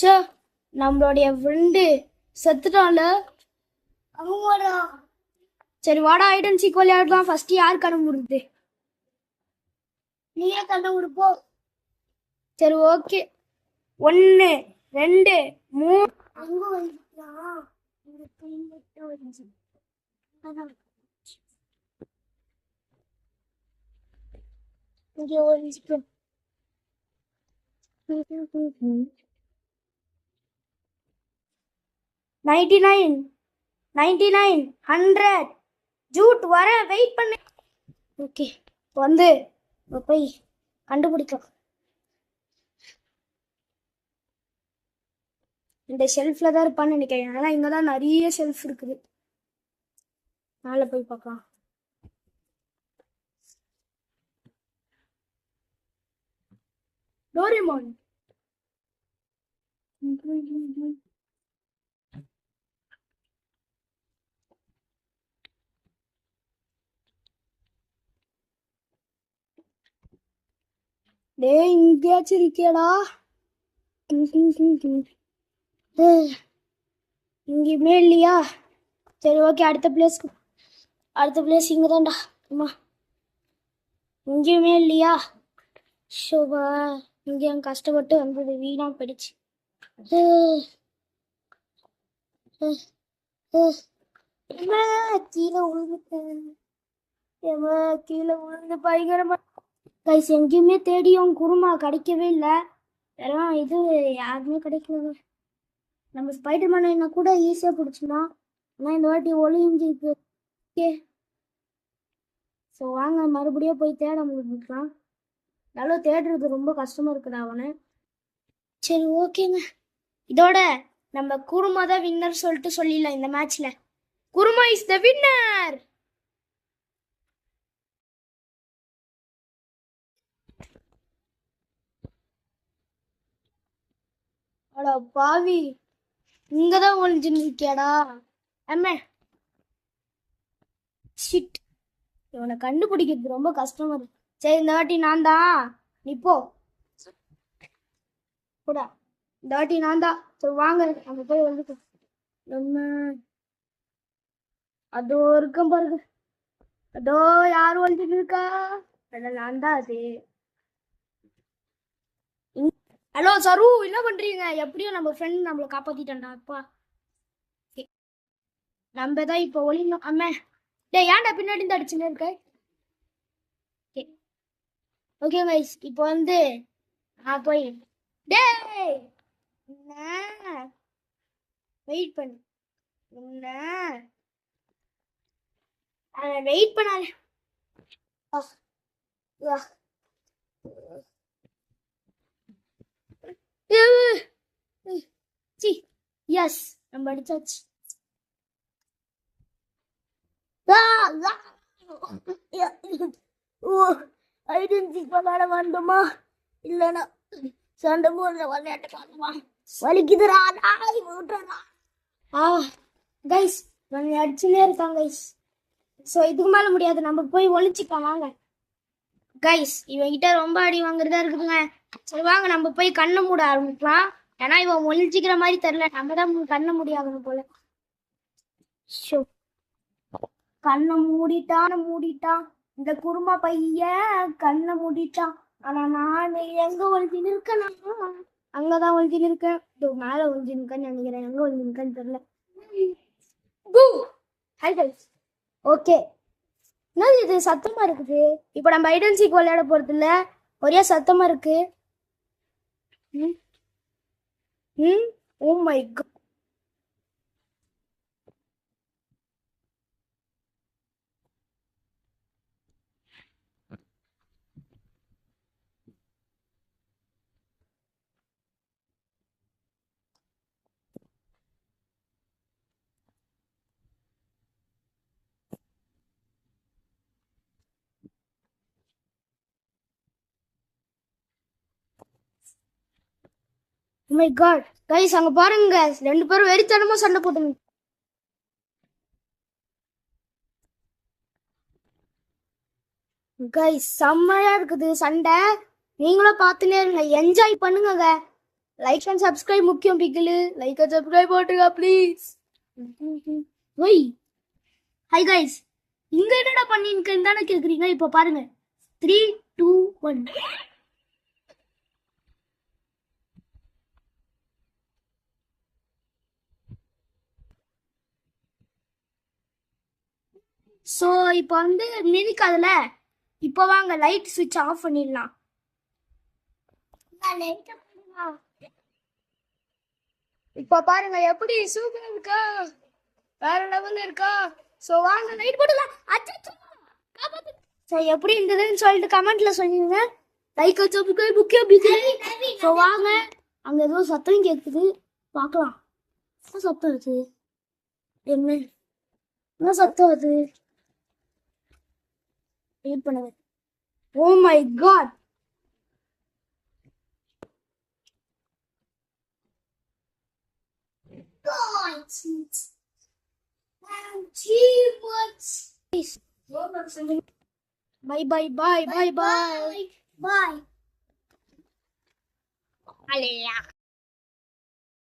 சே, நம்மளுடைய ஃப்ரெண்டு செத்துட்டான்ல. ஆமாடா. சரி வாடா, ஹைட் அண்ட் சீக் விளையாடலாம். ஃபர்ஸ்ட் யார் கண்ண முடியுது? நீயே கண்டுபிடிப்போ. சரி ஓகே. 1 2 3. அங்க வந்துக்கலாம். இந்த கை மட்டும் வந்து அதான் இங்கே ஒழிச்சுக்கோ. 99 99 100. ஜூட் வர வெயிட் பண்ணு. ஓகே வந்து போய் கண்டுபிடிக்கலாம். இந்த ஷெல்ஃப்ல தான் இருப்பான்னு நினைக்கிறேன். ஏன்னா இங்க தான் நிறைய ஷெல்ஃப் இருக்குது. மேலே போய் பார்க்கலாம். டோரேமான். டேய் இங்கேயாச்சும் இருக்கியடா? இங்கேயுமே இல்லையா? சரி ஓகே, அடுத்த பிளேஸ் இங்கே தான்டா. அம்மா இங்கேயுமே இல்லையா? ஷோபா, இங்கேயும் கஷ்டப்பட்டு வந்தது வீணா போயிடுச்சு. கீழே விழுந்து பயங்கரமா. கைஸ் எங்கேயுமே தேடியும் குருமா கிடைக்கவே இல்லை. எல்லாம் இது யாருமே கிடைக்கல. நம்ம ஸ்பைடர்மேன் என்ன கூட ஈஸியாக பிடிச்சிடலாம். ஆனால் இந்த வாட்டி ஒளிஞ்சிருக்கு. ஓகே, ஸோ வாங்க மறுபடியும் போய் தேட முடிக்கலாம். நல்லா தேடுறது ரொம்ப கஷ்டமாக இருக்குடா அவனை. சரி ஓகேங்க, இதோட நம்ம குருமா தான் வின்னர் சொல்லிட்டு சொல்லிடலாம். இந்த மேட்ச்ல குருமா இஸ் த வின்னர். அடா பாவி, இங்கதான் ஒளிஞ்சுன்னு இருக்கியாடா? அம்மே ஷிட், இவனை கண்டுபிடிக்கிறது ரொம்ப கஷ்டமா இருக்கு. சரி இந்த வாட்டி நான் தான். நீ போ கூட. இந்த வாட்டி நான் தான். சரி வாங்க நம்ம போய் வந்து நம்ம அதோ இருக்கும் பாருங்க. அதோ யாரும் ஒழிஞ்சுட்டு இருக்கா? நான் தான் அது. ஹலோ சரு, என்ன பண்றீங்க? எப்படியும் நம்ம ஃப்ரெண்ட் நம்மளை காப்பாத்திட்டான்டா. அப்பா நம்ம தான் இப்போ ஒளிந்தோம். அம்மே டே, ஏன்டா பின்னாடி இருந்து அடிச்சுன்னு இருக்க? ஓகே கைஸ், இப்போ வந்து நான் போய் டே வெயிட் பண்ணு. வெயிட் பண்ணாத. எஸ், நம்ம அடிச்சாச்சு. ஐடென்டிஃபை விளையாட வேண்டுமா? இல்லைன்னா சண்டை போடுற விளையாட்டு பார்க்குமா? வலிக்குதுடா. கைஸ் நம்ம அடிச்சுனே இருக்காங்க கைஸ். ஸோ இதுக்கு மேலே முடியாது, நம்ம போய் ஒழிச்சிக்கலாம் வாங்க. கைஸ் இவன்கிட்ட ரொம்ப அடி வாங்குறதா இருக்குதுங்க. சரி வாங்க நம்ம போய் கண்ணை மூட ஆரம்பிக்கலாம். ஏன்னா இவன் ஒழிச்சிக்கிற மாதிரி தெரியல. நம்ம தான் கண்ணை முடியாகணும் போல. ஷோ, கண்ணை மூடிட்டான் இந்த குருமா பையன். கண்ணை மூடிட்டான். ஆனா நான் எங்க ஒழிஞ்சின்னு இருக்கேன்? அங்கதான் ஒழிஞ்சின்னு இருக்கேன். மேல ஒழிஞ்சின்னு இருக்கேன்னு நினைக்கிறேன். எங்க ஒழிஞ்சின்னு இருக்கேன்னு தெரியல. Hi guys. ஓகே, என்ன இது சத்தமா இருக்குது? இப்போ நம்ம ஐடென்சிக்கு விளையாட போறது இல்ல, ஒரே சத்தமா இருக்கு. Oh my god. My god guys, அங்க பாருங்க, 2 பேரும் வெறித்தனமா சண்டை போட்டுங்க. கைஸ் செம்மையா இருக்குது சண்டை. நீங்களும் பார்த்துனே இருங்க, என்ஜாய் பண்ணுங்க. லைக் அண்ட் சப்ஸ்கிரைப் முக்கியம் பிகிலு. லைக் அண்ட் சப்ஸ்கிரைப் போட்டுருங்க ப்ளீஸ். ஒய் ஹாய் கைஸ், இங்க என்னடா பண்ணிருக்கேன்னு தானே கேக்குறீங்க. இப்போ பாருங்க 3 2 1. ஸோ இப்போ வந்து மிதிக்காதுல. இப்போ வாங்க லைட் சுவிட்ச் ஆஃப் பண்ணிடலாம். இப்போ பாருங்க எப்படி சூப்பரா இருக்கா, வேற லெவல்ல இருக்கா. ஸோ வாங்க லைட் போடலாம். அச்சச்சோ, காப்பாத்து. ஸோ எப்படி இருந்ததுன்னு சொல்லிட்டு கமெண்ட்ல சொல்லுங்க. லைக் சப்ஸ்கிரைப் முக்கியம் பிகிலு. ஸோ வாங்க, அங்க ஏதோ சத்தம் கேட்குது, பார்க்கலாம். என்ன சத்தம் அது? என்ன சத்தம் அது? வெயிட் பண்ணுங்க. Oh my god, bye bye bye bye bye. Bye. Alea.